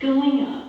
Going up.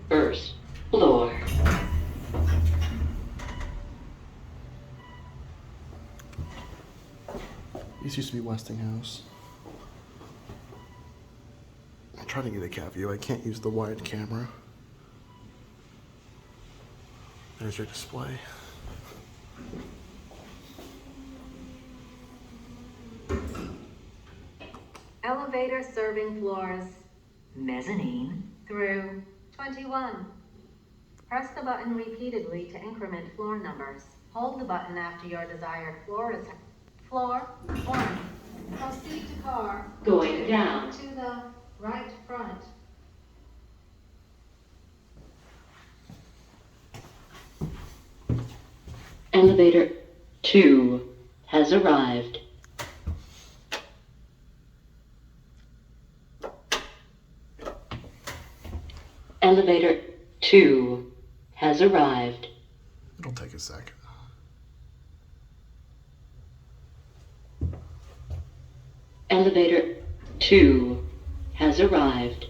First floor. These used to be Westinghouse. I'm trying to get a cat view. I can't use the wide camera. There's your display. Elevator serving floors mezzanine through 21. Press the button repeatedly to increment floor numbers. Hold the button after your desired floor is floor 1. Proceed to car. Going down. To the right front. Elevator 2 has arrived. Elevator 2 has arrived. It'll take a sec. Elevator 2 has arrived.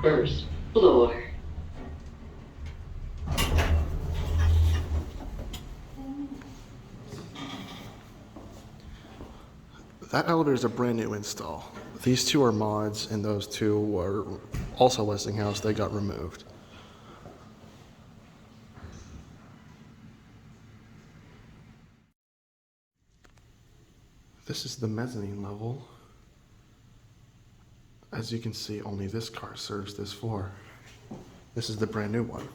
First floor. That elevator is a brand new install. These two are mods, and those two are also Westinghouse. They got removed. This is the mezzanine level. As you can see, only this car serves this floor. This is the brand new one.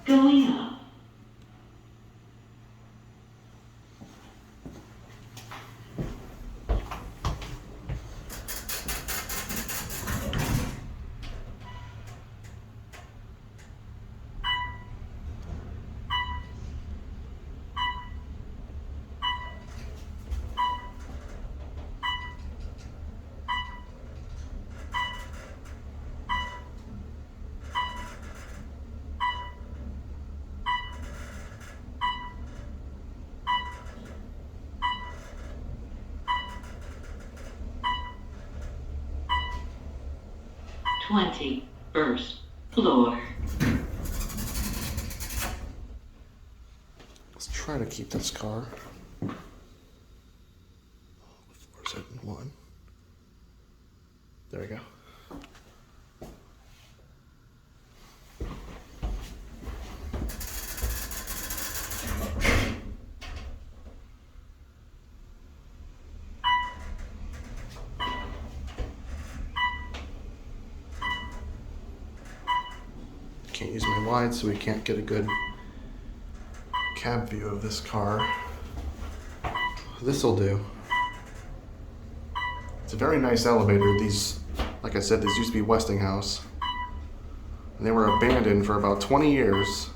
Going up. First floor. Let's try to keep this car. Floor's at 1. There we go. Can't use my wide, so we can't get a good cab view of this car. This'll do. It's a very nice elevator. These, like I said, these used to be Westinghouse. And they were abandoned for about 20 years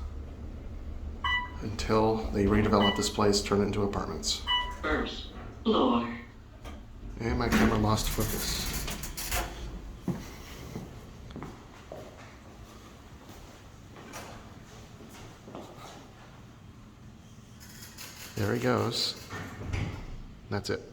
until they redeveloped this place, turned it into apartments. First floor. And my camera lost focus. There he goes. That's it.